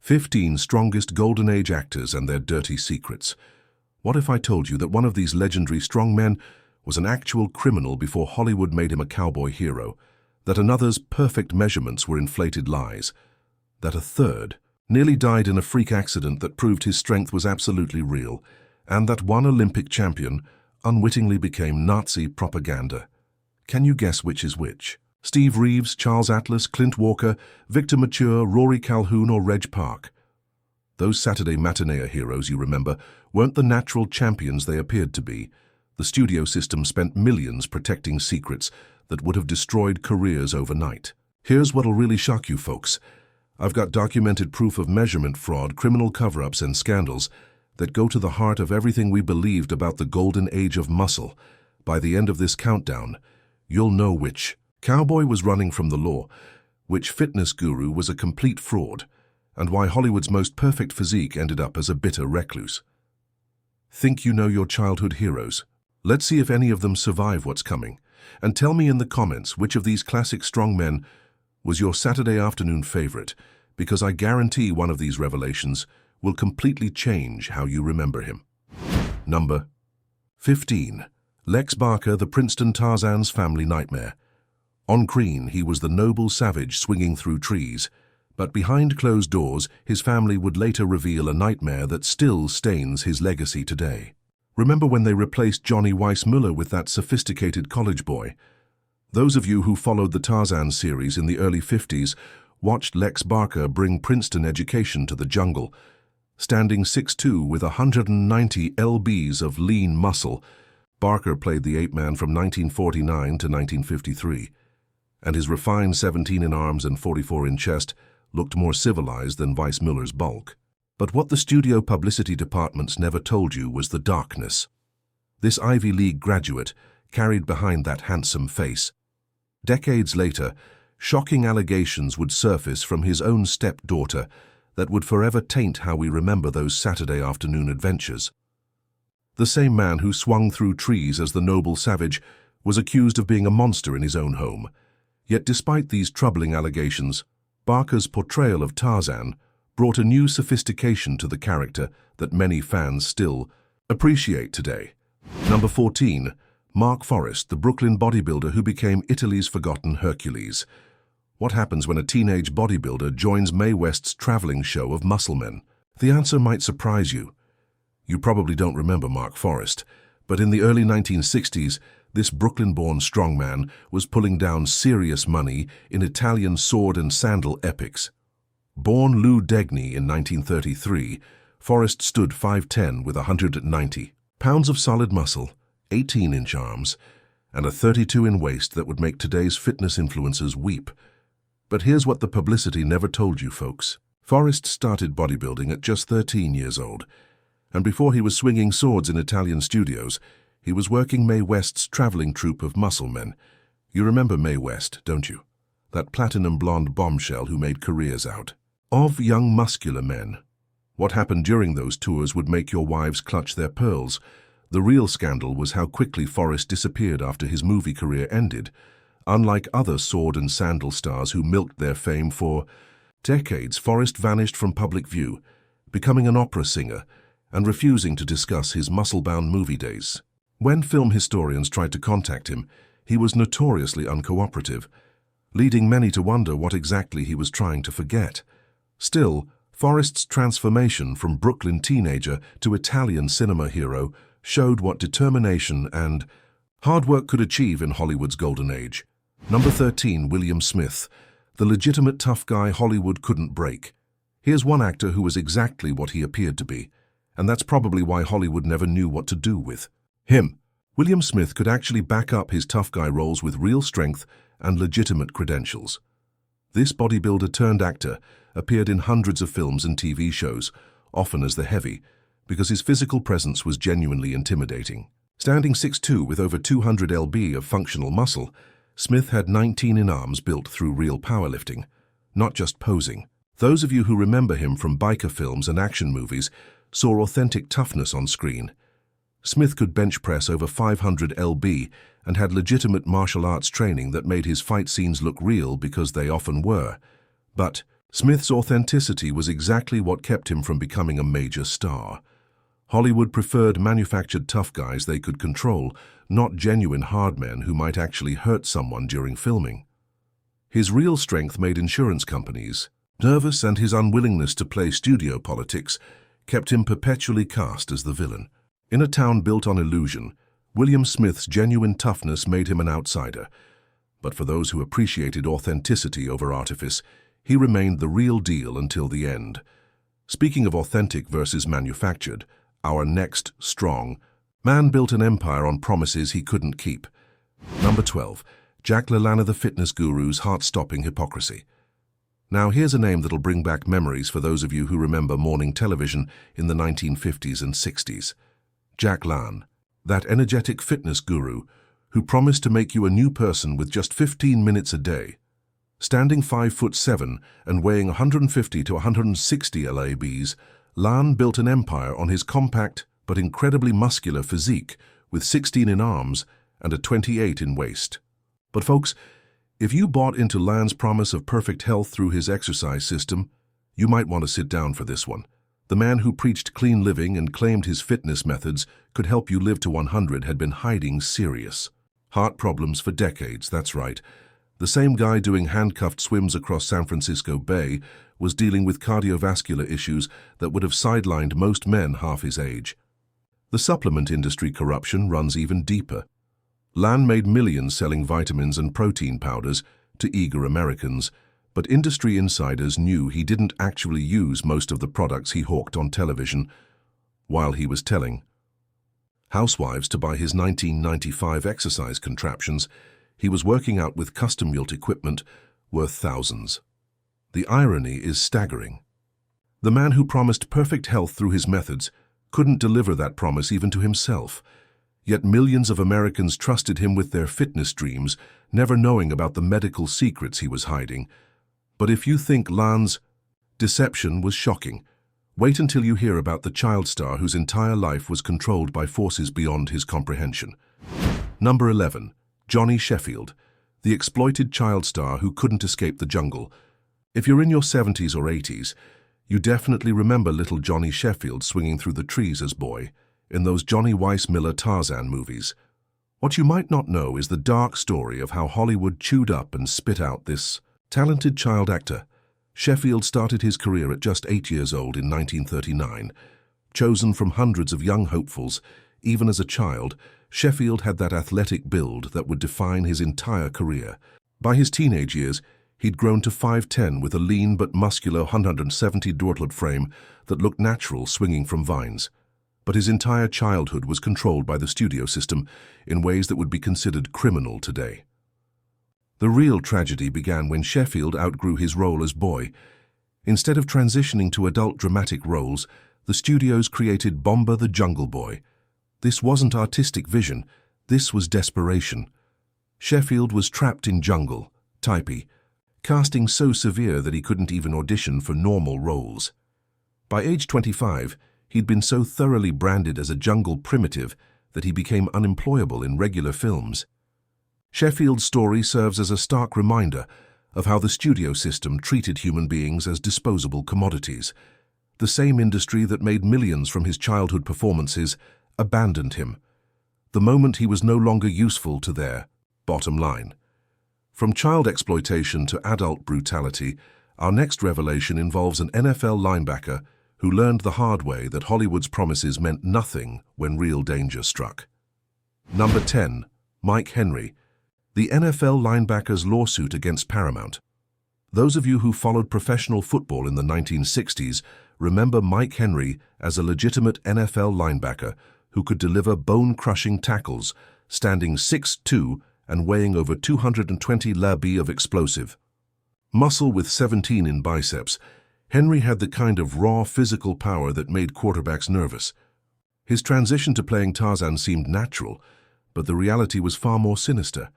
15 strongest Golden Age actors and their dirty secrets. What if I told you that one of these legendary strongmen was an actual criminal before Hollywood made him a cowboy hero, that another's perfect measurements were inflated lies, that a third nearly died in a freak accident that proved his strength was absolutely real, and that one Olympic champion unwittingly became Nazi propaganda? Can you guess which is which? Steve Reeves, Charles Atlas, Clint Walker, Victor Mature, Rory Calhoun, or Reg Park? Those Saturday matinee heroes, you remember, weren't the natural champions they appeared to be. The studio system spent millions protecting secrets that would have destroyed careers overnight. Here's what'll really shock you folks. I've got documented proof of measurement fraud, criminal cover-ups, and scandals that go to the heart of everything we believed about the golden age of muscle. By the end of this countdown, you'll know which cowboy was running from the law, which fitness guru was a complete fraud, and why Hollywood's most perfect physique ended up as a bitter recluse. Think you know your childhood heroes? Let's see if any of them survive what's coming. And tell me in the comments which of these classic strongmen was your Saturday afternoon favorite, because I guarantee one of these revelations will completely change how you remember him. Number 15. Lex Barker, the Princeton Tarzan's family nightmare. On screen, he was the noble savage swinging through trees, but behind closed doors, his family would later reveal a nightmare that still stains his legacy today. Remember when they replaced Johnny Weissmuller with that sophisticated college boy? Those of you who followed the Tarzan series in the early 50s watched Lex Barker bring Princeton education to the jungle. Standing 6'2" with 190 lbs of lean muscle, Barker played the ape-man from 1949 to 1953. And his refined 17 in arms and 44 in chest looked more civilized than Weissmuller's bulk. But what the studio publicity departments never told you was the darkness. This Ivy League graduate carried behind that handsome face. Decades later, shocking allegations would surface from his own stepdaughter that would forever taint how we remember those Saturday afternoon adventures. The same man who swung through trees as the noble savage was accused of being a monster in his own home. Yet despite these troubling allegations, Barker's portrayal of Tarzan brought a new sophistication to the character that many fans still appreciate today. Number 14. Mark Forrest, the Brooklyn bodybuilder who became Italy's forgotten Hercules. What happens when a teenage bodybuilder joins Mae West's traveling show of muscle men? The answer might surprise you. You probably don't remember Mark Forrest, but in the early 1960s, this Brooklyn-born strongman was pulling down serious money in Italian sword and sandal epics. Born Lou Degny in 1933, Forrest stood 5'10" with 190 pounds of solid muscle, 18-inch arms, and a 32-in waist that would make today's fitness influencers weep. But here's what the publicity never told you, folks. Forrest started bodybuilding at just 13 years old, and before he was swinging swords in Italian studios, he was working Mae West's traveling troupe of muscle men. You remember Mae West, don't you? That platinum blonde bombshell who made careers out of young muscular men. What happened during those tours would make your wives clutch their pearls. The real scandal was how quickly Forrest disappeared after his movie career ended. Unlike other sword and sandal stars who milked their fame for decades, Forrest vanished from public view, becoming an opera singer and refusing to discuss his muscle-bound movie days. When film historians tried to contact him, he was notoriously uncooperative, leading many to wonder what exactly he was trying to forget. Still, Forrest's transformation from Brooklyn teenager to Italian cinema hero showed what determination and hard work could achieve in Hollywood's golden age. Number 13, William Smith, the legitimate tough guy Hollywood couldn't break. Here's one actor who was exactly what he appeared to be, and that's probably why Hollywood never knew what to do with him. William Smith could actually back up his tough guy roles with real strength and legitimate credentials. This bodybuilder turned actor appeared in hundreds of films and TV shows, often as the heavy, because his physical presence was genuinely intimidating. Standing 6'2" with over 200 lb of functional muscle, Smith had 19 in arms built through real powerlifting, not just posing. Those of you who remember him from biker films and action movies saw authentic toughness on screen. Smith could bench press over 500 lb and had legitimate martial arts training that made his fight scenes look real because they often were. But Smith's authenticity was exactly what kept him from becoming a major star. Hollywood preferred manufactured tough guys they could control, not genuine hard men who might actually hurt someone during filming. His real strength made insurance companies nervous, and his unwillingness to play studio politics kept him perpetually cast as the villain. In a town built on illusion, William Smith's genuine toughness made him an outsider. But for those who appreciated authenticity over artifice, he remained the real deal until the end. Speaking of authentic versus manufactured, our next strong man built an empire on promises he couldn't keep. Number 12. Jack LaLanne, the fitness guru's heart-stopping hypocrisy. Now here's a name that'll bring back memories for those of you who remember morning television in the 1950s and 60s. Jack LaLanne, that energetic fitness guru who promised to make you a new person with just 15 minutes a day. Standing 5'7" and weighing 150 to 160 lbs, LaLanne built an empire on his compact but incredibly muscular physique with 16 in arms and a 28 in waist. But folks, if you bought into LaLanne's promise of perfect health through his exercise system, you might want to sit down for this one. The man who preached clean living and claimed his fitness methods could help you live to 100 had been hiding serious heart problems for decades, that's right. The same guy doing handcuffed swims across San Francisco Bay was dealing with cardiovascular issues that would have sidelined most men half his age. The supplement industry corruption runs even deeper. LaLanne made millions selling vitamins and protein powders to eager Americans, but industry insiders knew he didn't actually use most of the products he hawked on television while he was telling housewives to buy his 1995 exercise contraptions. He was working out with custom-built equipment worth thousands. The irony is staggering. The man who promised perfect health through his methods couldn't deliver that promise even to himself. Yet millions of Americans trusted him with their fitness dreams, never knowing about the medical secrets he was hiding. But if you think LaLanne's deception was shocking, wait until you hear about the child star whose entire life was controlled by forces beyond his comprehension. Number 11. Johnny Sheffield, the exploited child star who couldn't escape the jungle. If you're in your 70s or 80s, you definitely remember little Johnny Sheffield swinging through the trees as boy in those Johnny Weissmuller Tarzan movies. What you might not know is the dark story of how Hollywood chewed up and spit out this talented child actor. Sheffield started his career at just 8 years old in 1939. Chosen from hundreds of young hopefuls, even as a child, Sheffield had that athletic build that would define his entire career. By his teenage years, he'd grown to 5'10" with a lean but muscular 170 dwartlet frame that looked natural swinging from vines. But his entire childhood was controlled by the studio system in ways that would be considered criminal today. The real tragedy began when Sheffield outgrew his role as boy. Instead of transitioning to adult dramatic roles, the studios created Bomber the Jungle Boy. This wasn't artistic vision, this was desperation. Sheffield was trapped in jungle, typey, casting so severe that he couldn't even audition for normal roles. By age 25, he'd been so thoroughly branded as a jungle primitive that he became unemployable in regular films. Sheffield's story serves as a stark reminder of how the studio system treated human beings as disposable commodities. The same industry that made millions from his childhood performances abandoned him, the moment he was no longer useful to their bottom line. From child exploitation to adult brutality, our next revelation involves an NFL linebacker who learned the hard way that Hollywood's promises meant nothing when real danger struck. Number 10. Mike Henry, the NFL linebacker's lawsuit against Paramount. Those of you who followed professional football in the 1960s remember Mike Henry as a legitimate NFL linebacker who could deliver bone-crushing tackles, standing 6'2" and weighing over 220 lb of explosive muscle with 17 in biceps. Henry had the kind of raw physical power that made quarterbacks nervous. His transition to playing Tarzan seemed natural, but the reality was far more sinister.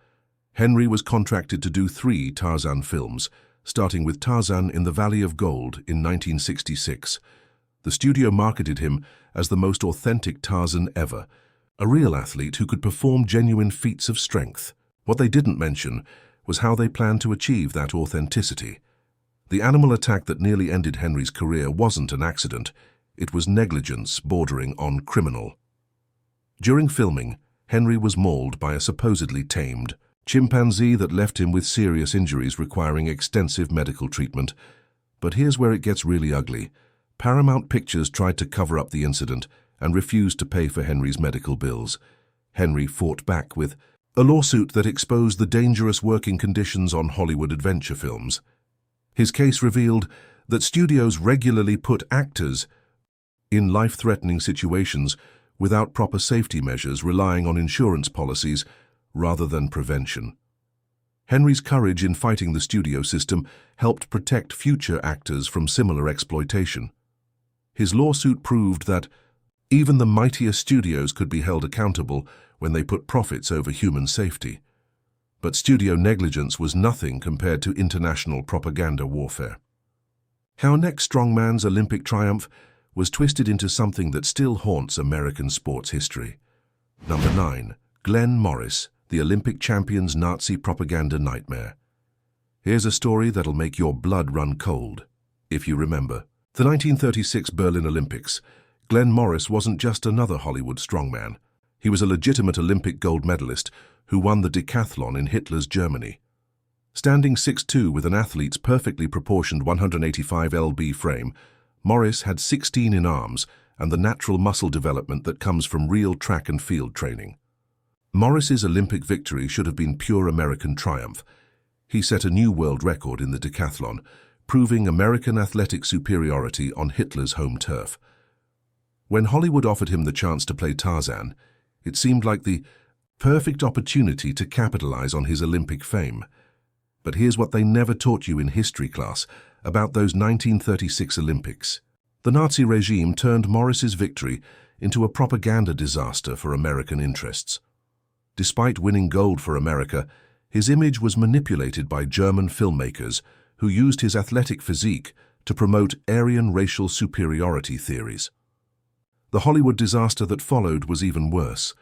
Henry was contracted to do 3 Tarzan films, starting with Tarzan in the Valley of Gold in 1966. The studio marketed him as the most authentic Tarzan ever, a real athlete who could perform genuine feats of strength. What they didn't mention was how they planned to achieve that authenticity. The animal attack that nearly ended Henry's career wasn't an accident. It was negligence bordering on criminal. During filming, Henry was mauled by a supposedly tamed chimpanzee that left him with serious injuries requiring extensive medical treatment. But here's where it gets really ugly. Paramount Pictures tried to cover up the incident and refused to pay for Henry's medical bills. Henry fought back with a lawsuit that exposed the dangerous working conditions on Hollywood adventure films. His case revealed that studios regularly put actors in life-threatening situations without proper safety measures, relying on insurance policies rather than prevention. Henry's courage in fighting the studio system helped protect future actors from similar exploitation. His lawsuit proved that even the mightiest studios could be held accountable when they put profits over human safety. But studio negligence was nothing compared to international propaganda warfare. How next strongman's Olympic triumph was twisted into something that still haunts American sports history. Number 9. Glenn Morris, the Olympic champion's Nazi propaganda nightmare. Here's a story that'll make your blood run cold, if you remember. The 1936 Berlin Olympics. Glenn Morris wasn't just another Hollywood strongman. He was a legitimate Olympic gold medalist who won the decathlon in Hitler's Germany. Standing 6'2" with an athlete's perfectly proportioned 185 lb frame, Morris had 16 in arms and the natural muscle development that comes from real track and field training. Morris's Olympic victory should have been pure American triumph. He set a new world record in the decathlon, proving American athletic superiority on Hitler's home turf. When Hollywood offered him the chance to play Tarzan, it seemed like the perfect opportunity to capitalize on his Olympic fame. But here's what they never taught you in history class about those 1936 Olympics. The Nazi regime turned Morris's victory into a propaganda disaster for American interests. Despite winning gold for America, his image was manipulated by German filmmakers who used his athletic physique to promote Aryan racial superiority theories. The Hollywood disaster that followed was even worse.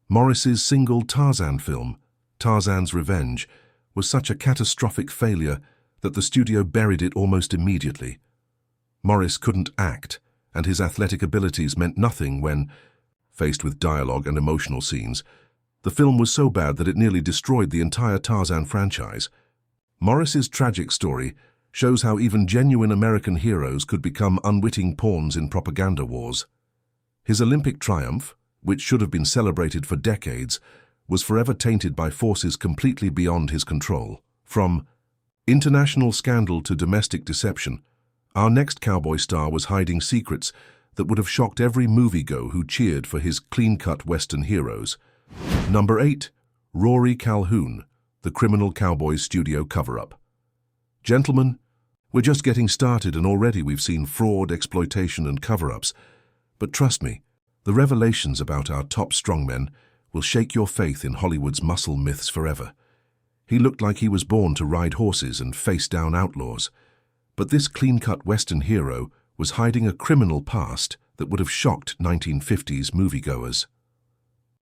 Morris's single Tarzan film, Tarzan's Revenge, was such a catastrophic failure that the studio buried it almost immediately. Morris couldn't act, and his athletic abilities meant nothing when, faced with dialogue and emotional scenes, the film was so bad that it nearly destroyed the entire Tarzan franchise. Morris's tragic story shows how even genuine American heroes could become unwitting pawns in propaganda wars. His Olympic triumph, which should have been celebrated for decades, was forever tainted by forces completely beyond his control. From international scandal to domestic deception, our next cowboy star was hiding secrets that would have shocked every moviegoer who cheered for his clean-cut Western heroes. Number 8. Rory Calhoun, the criminal cowboy's studio cover-up. Gentlemen, we're just getting started and already we've seen fraud, exploitation and cover-ups. But trust me, the revelations about our top strongmen will shake your faith in Hollywood's muscle myths forever. He looked like he was born to ride horses and face down outlaws. But this clean-cut Western hero was hiding a criminal past that would have shocked 1950s moviegoers.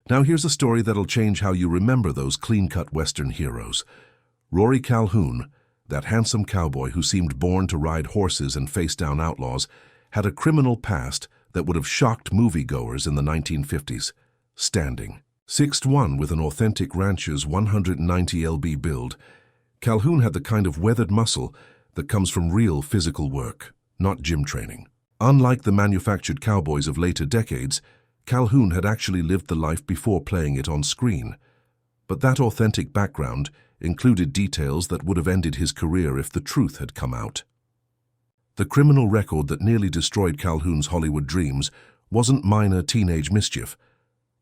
Now here's a story that'll change how you remember those clean-cut Western heroes. Rory Calhoun, that handsome cowboy who seemed born to ride horses and face down outlaws, had a criminal past that would have shocked moviegoers in the 1950s. Standing 6'1" with an authentic rancher's 190 lb build, Calhoun had the kind of weathered muscle that comes from real physical work, not gym training. Unlike the manufactured cowboys of later decades, Calhoun had actually lived the life before playing it on screen. But that authentic background included details that would have ended his career if the truth had come out. The criminal record that nearly destroyed Calhoun's Hollywood dreams wasn't minor teenage mischief.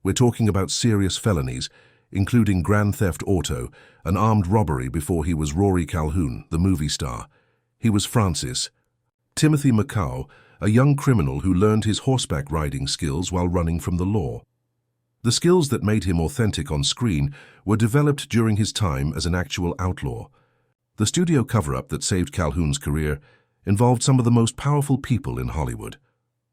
We're talking about serious felonies, including grand theft auto and armed robbery before he was Rory Calhoun, the movie star. He was Francis Timothy McCow, a young criminal who learned his horseback riding skills while running from the law. The skills that made him authentic on screen were developed during his time as an actual outlaw. The studio cover-up that saved Calhoun's career involved some of the most powerful people in Hollywood.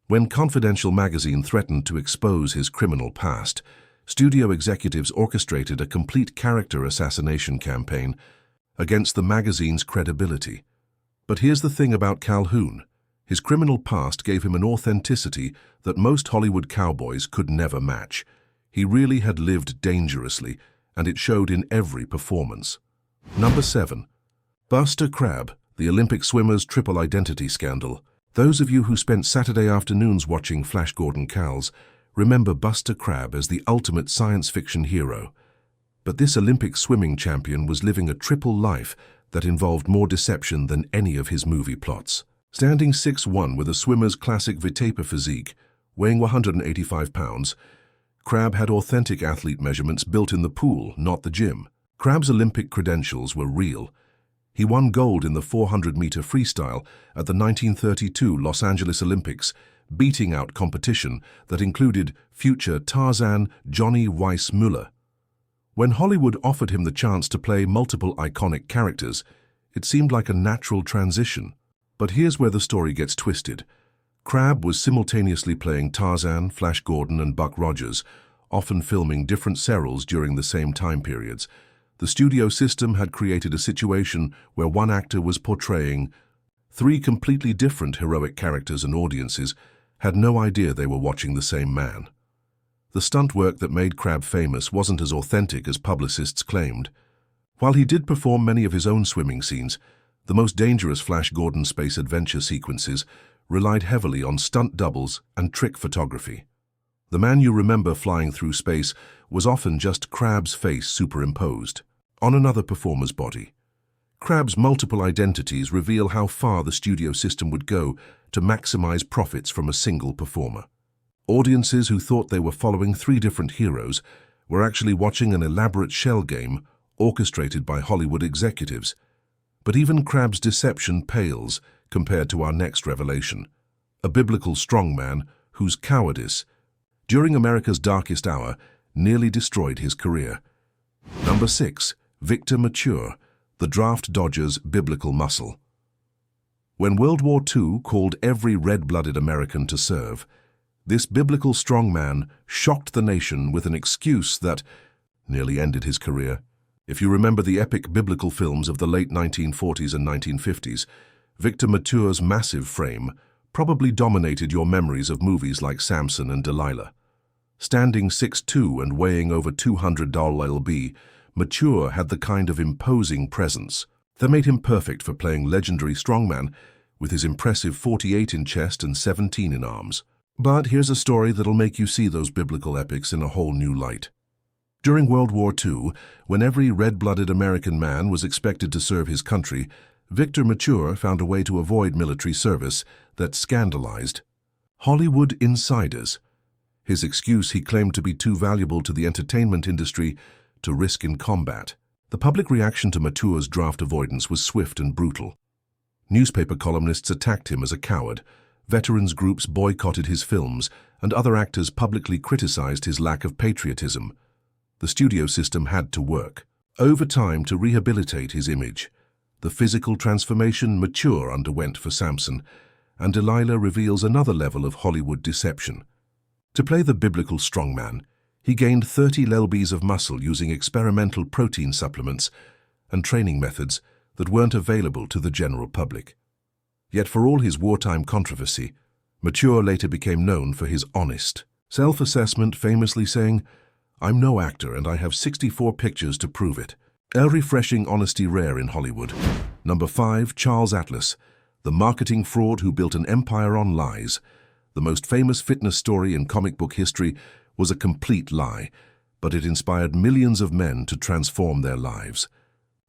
When Confidential magazine threatened to expose his criminal past, studio executives orchestrated a complete character assassination campaign against the magazine's credibility. But here's the thing about Calhoun. His criminal past gave him an authenticity that most Hollywood cowboys could never match. He really had lived dangerously, and it showed in every performance. Number 7. Buster Crabbe, the Olympic swimmer's triple identity scandal. Those of you who spent Saturday afternoons watching Flash Gordon Cowles remember Buster Crabbe as the ultimate science fiction hero. But this Olympic swimming champion was living a triple life that involved more deception than any of his movie plots. Standing 6'1" with a swimmer's classic vitaper physique, weighing 185 pounds, Crabbe had authentic athlete measurements built in the pool, not the gym. Crabbe's Olympic credentials were real. He won gold in the 400-meter freestyle at the 1932 Los Angeles Olympics, beating out competition that included future Tarzan Johnny Weissmuller. When Hollywood offered him the chance to play multiple iconic characters, it seemed like a natural transition. But here's where the story gets twisted. Crabbe was simultaneously playing Tarzan, Flash Gordon, and Buck Rogers, often filming different serials during the same time periods. The studio system had created a situation where one actor was portraying 3 completely different heroic characters, and audiences had no idea they were watching the same man. The stunt work that made Crabbe famous wasn't as authentic as publicists claimed. While he did perform many of his own swimming scenes, the most dangerous Flash Gordon space adventure sequences relied heavily on stunt doubles and trick photography. The man you remember flying through space was often just Crabbe's face superimposed on another performer's body. Crabbe's multiple identities reveal how far the studio system would go to maximize profits from a single performer. Audiences who thought they were following 3 different heroes were actually watching an elaborate shell game orchestrated by Hollywood executives. But even Crabbe's deception pales compared to our next revelation, a biblical strongman whose cowardice, during America's darkest hour, nearly destroyed his career. Number 6. Victor Mature, the draft dodger's biblical muscle. When World War II called every red-blooded American to serve, this biblical strongman shocked the nation with an excuse that nearly ended his career. If you remember the epic biblical films of the late 1940s and 1950s, Victor Mature's massive frame probably dominated your memories of movies like Samson and Delilah. Standing 6'2" and weighing over 200 lb, Mature had the kind of imposing presence that made him perfect for playing legendary strongman with his impressive 48 in chest and 17 in arms. But here's a story that'll make you see those biblical epics in a whole new light. During World War II, when every red-blooded American man was expected to serve his country, Victor Mature found a way to avoid military service that scandalized Hollywood insiders. His excuse he claimed to be too valuable to the entertainment industry to risk in combat. The public reaction to Mature's draft avoidance was swift and brutal. Newspaper columnists attacked him as a coward, veterans groups boycotted his films, and other actors publicly criticized his lack of patriotism. The studio system had to work over time to rehabilitate his image. The physical transformation Mature underwent for Samson, and Delilah reveals another level of Hollywood deception. To play the biblical strongman, he gained 30 lbs of muscle using experimental protein supplements and training methods that weren't available to the general public. Yet for all his wartime controversy, Mature later became known for his honest self-assessment, famously saying, "I'm no actor and I have 64 pictures to prove it." A refreshing honesty rare in Hollywood. Number 5. Charles Atlas, the marketing fraud who built an empire on lies. The most famous fitness story in comic book history was a complete lie, but it inspired millions of men to transform their lives.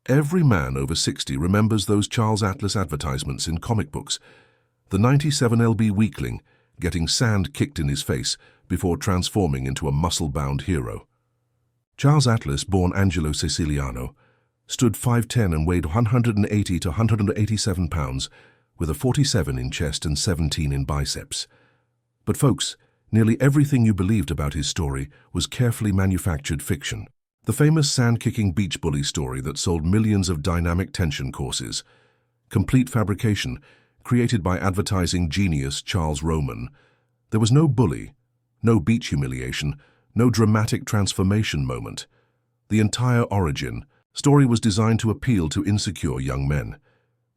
Every man over 60 remembers those Charles Atlas advertisements in comic books. The 97 lb weakling getting sand kicked in his face before transforming into a muscle-bound hero. Charles Atlas, born Angelo Siciliano, stood 5'10" and weighed 180 to 187 pounds, with a 47 in chest and 17 in biceps. But folks, nearly everything you believed about his story was carefully manufactured fiction. The famous sand-kicking beach bully story that sold millions of dynamic tension courses. Complete fabrication, created by advertising genius Charles Roman. There was no bully, no beach humiliation, no dramatic transformation moment. The entire origin story was designed to appeal to insecure young men.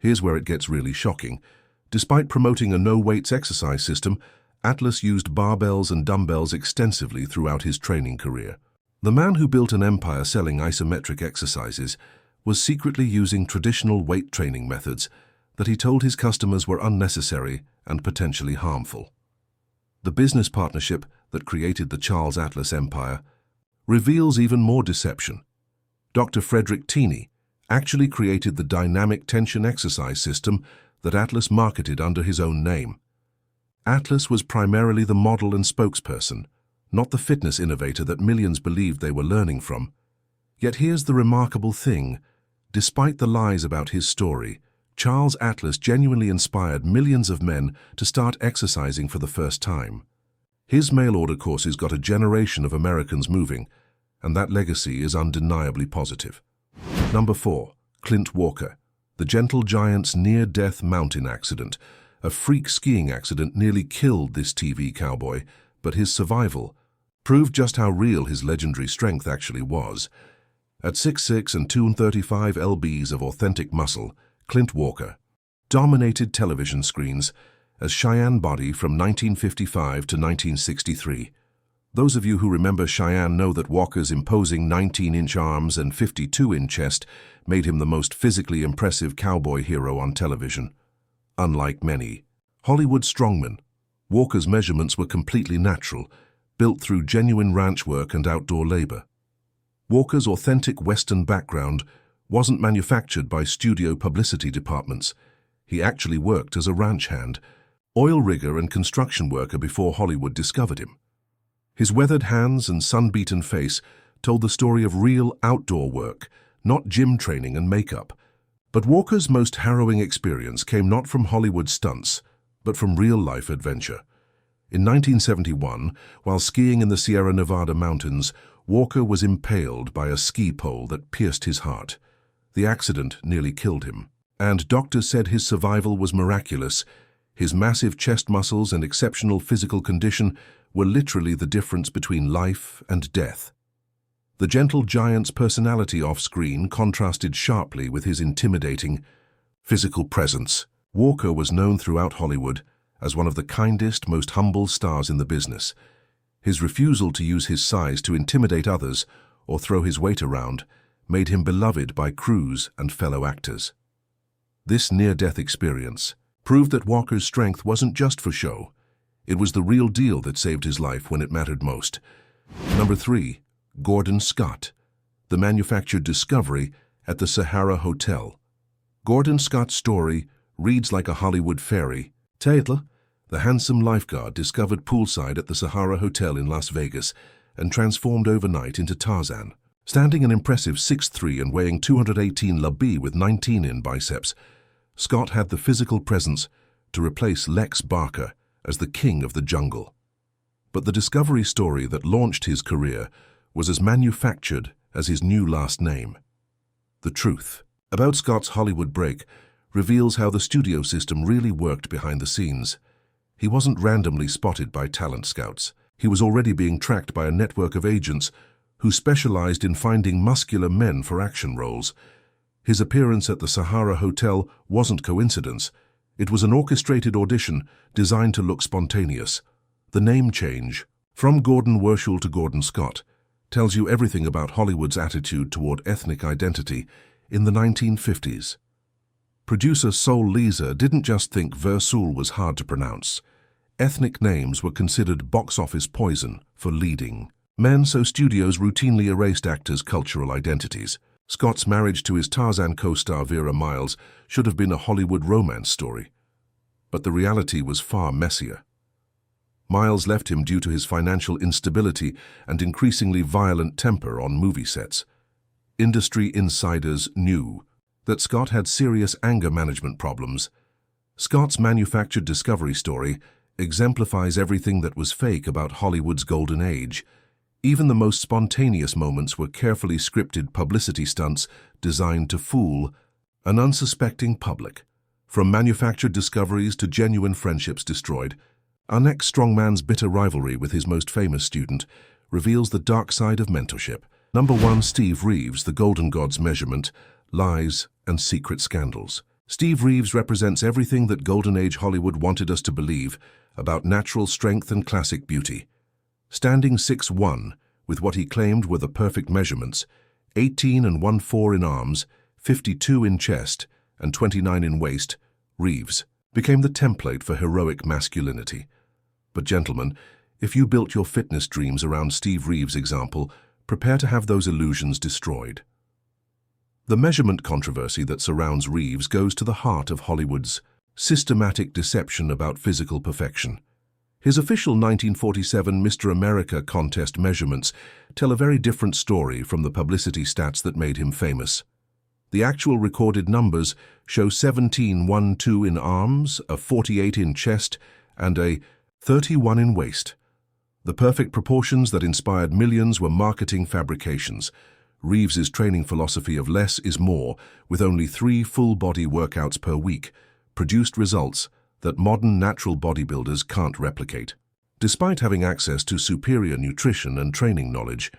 Here's where it gets really shocking. Despite promoting a no-weights exercise system, Atlas used barbells and dumbbells extensively throughout his training career. The man who built an empire selling isometric exercises was secretly using traditional weight training methods that he told his customers were unnecessary and potentially harmful. The business partnership that created the Charles Atlas empire reveals even more deception. Dr. Frederick Teeney actually created the dynamic tension exercise system that Atlas marketed under his own name. Atlas was primarily the model and spokesperson, not the fitness innovator that millions believed they were learning from. Yet here's the remarkable thing. Despite the lies about his story, Charles Atlas genuinely inspired millions of men to start exercising for the first time. His mail-order courses got a generation of Americans moving, and that legacy is undeniably positive. Number 4. Clint Walker, the gentle giant's near-death mountain accident. A freak skiing accident nearly killed this TV cowboy, but his survival proved just how real his legendary strength actually was. At 6'6" and 235 lbs of authentic muscle, Clint Walker dominated television screens as Cheyenne Body from 1955 to 1963. Those of you who remember Cheyenne know that Walker's imposing 19-inch arms and 52-inch chest made him the most physically impressive cowboy hero on television. Unlike many Hollywood strongmen, Walker's measurements were completely natural, built through genuine ranch work and outdoor labor. Walker's authentic Western background wasn't manufactured by studio publicity departments. He actually worked as a ranch hand, oil rigger and construction worker before Hollywood discovered him. His weathered hands and sun-beaten face told the story of real outdoor work, not gym training and makeup. But Walker's most harrowing experience came not from Hollywood stunts, but from real-life adventure. In 1971, while skiing in the Sierra Nevada mountains, Walker was impaled by a ski pole that pierced his heart. The accident nearly killed him, and doctors said his survival was miraculous. His massive chest muscles and exceptional physical condition were literally the difference between life and death. The gentle giant's personality off-screen contrasted sharply with his intimidating physical presence. Walker was known throughout Hollywood as one of the kindest, most humble stars in the business. His refusal to use his size to intimidate others or throw his weight around made him beloved by crews and fellow actors. This near-death experience proved that Walker's strength wasn't just for show. It was the real deal that saved his life when it mattered most. Number 3. Gordon Scott, the manufactured discovery at the Sahara Hotel. Gordon Scott's story reads like a Hollywood fairy tale. The handsome lifeguard discovered poolside at the Sahara Hotel in Las Vegas and transformed overnight into Tarzan. Standing an impressive 6'3" and weighing 218 lb with 19 in biceps, Scott had the physical presence to replace Lex Barker as the king of the jungle. But the discovery story that launched his career was as manufactured as his new last name. The truth about Scott's Hollywood break reveals how the studio system really worked behind the scenes. He wasn't randomly spotted by talent scouts. He was already being tracked by a network of agents who specialized in finding muscular men for action roles. His appearance at the Sahara Hotel wasn't coincidence. It was an orchestrated audition designed to look spontaneous. The name change, from Gordon Werschel to Gordon Scott, tells you everything about Hollywood's attitude toward ethnic identity in the 1950s. Producer Sol Leeser didn't just think Werschel was hard to pronounce. Ethnic names were considered box office poison for leading men, so studios routinely erased actors' cultural identities. Scott's marriage to his Tarzan co-star Vera Miles should have been a Hollywood romance story. But the reality was far messier. Miles left him due to his financial instability and increasingly violent temper on movie sets. Industry insiders knew that Scott had serious anger management problems. Scott's manufactured discovery story exemplifies everything that was fake about Hollywood's golden age. Even the most spontaneous moments were carefully scripted publicity stunts designed to fool an unsuspecting public. From manufactured discoveries to genuine friendships destroyed, our next strongman's bitter rivalry with his most famous student reveals the dark side of mentorship. Number 1. Steve Reeves, the Golden God's measurement, lies, and secret scandals. Steve Reeves represents everything that Golden Age Hollywood wanted us to believe about natural strength and classic beauty. Standing 6'1", with what he claimed were the perfect measurements, 18 1/4 in arms, 52 in chest, and 29 in waist, Reeves became the template for heroic masculinity. But gentlemen, if you built your fitness dreams around Steve Reeves' example, prepare to have those illusions destroyed. The measurement controversy that surrounds Reeves goes to the heart of Hollywood's systematic deception about physical perfection. His official 1947 Mr. America contest measurements tell a very different story from the publicity stats that made him famous. The actual recorded numbers show 17 1/2 in arms, a 48 in chest, and a 31 in waist. The perfect proportions that inspired millions were marketing fabrications. Reeves's training philosophy of less is more, with only 3 full-body workouts per week, produced results that modern natural bodybuilders can't replicate. Despite having access to superior nutrition and training knowledge,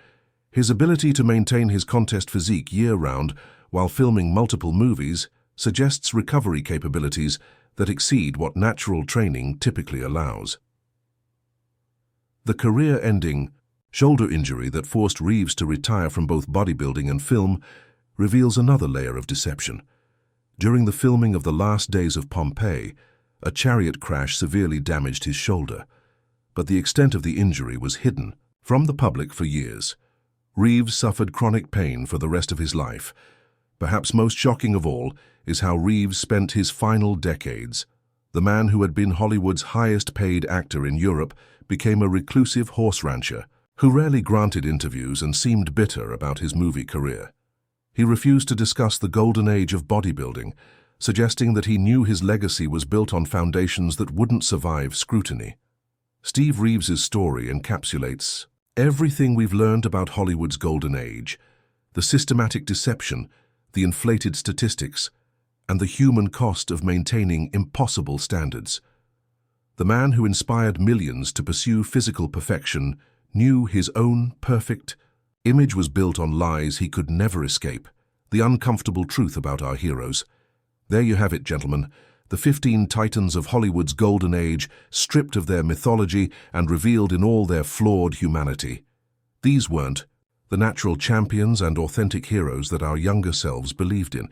his ability to maintain his contest physique year-round while filming multiple movies suggests recovery capabilities that exceed what natural training typically allows. The career-ending shoulder injury that forced Reeves to retire from both bodybuilding and film reveals another layer of deception. During the filming of The Last Days of Pompeii, a chariot crash severely damaged his shoulder, but the extent of the injury was hidden from the public for years. Reeves suffered chronic pain for the rest of his life. Perhaps most shocking of all is how Reeves spent his final decades. The man who had been Hollywood's highest-paid actor in Europe became a reclusive horse rancher who rarely granted interviews and seemed bitter about his movie career. He refused to discuss the golden age of bodybuilding, suggesting that he knew his legacy was built on foundations that wouldn't survive scrutiny. Steve Reeves's story encapsulates everything we've learned about Hollywood's golden age: the systematic deception, the inflated statistics, and the human cost of maintaining impossible standards. The man who inspired millions to pursue physical perfection knew his own perfect image was built on lies he could never escape, the uncomfortable truth about our heroes. There you have it, gentlemen, the 15 titans of Hollywood's golden age, stripped of their mythology and revealed in all their flawed humanity. These weren't the natural champions and authentic heroes that our younger selves believed in.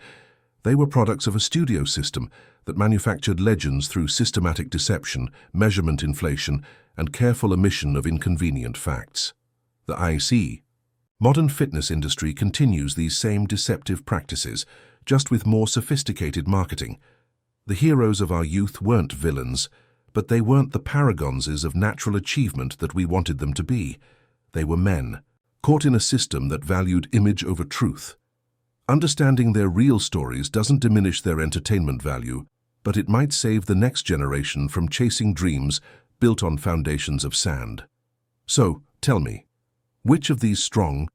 They were products of a studio system that manufactured legends through systematic deception, measurement inflation, and careful omission of inconvenient facts. The IC modern fitness industry continues these same deceptive practices, just with more sophisticated marketing. The heroes of our youth weren't villains, but they weren't the paragons of natural achievement that we wanted them to be. They were men, caught in a system that valued image over truth. Understanding their real stories doesn't diminish their entertainment value, but it might save the next generation from chasing dreams built on foundations of sand. So, tell me, which of these strong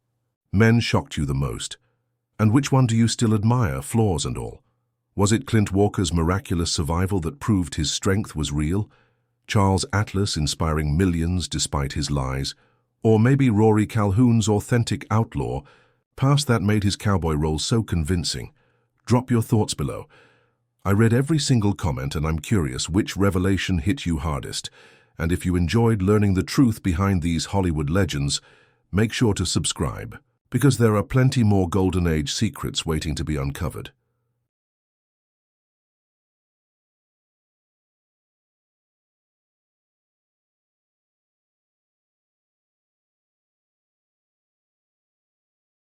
men shocked you the most? And which one do you still admire, flaws and all? Was it Clint Walker's miraculous survival that proved his strength was real? Charles Atlas inspiring millions despite his lies? Or maybe Rory Calhoun's authentic outlaw past that made his cowboy role so convincing? Drop your thoughts below. I read every single comment and I'm curious which revelation hit you hardest. And if you enjoyed learning the truth behind these Hollywood legends, make sure to subscribe, because there are plenty more Golden Age secrets waiting to be uncovered.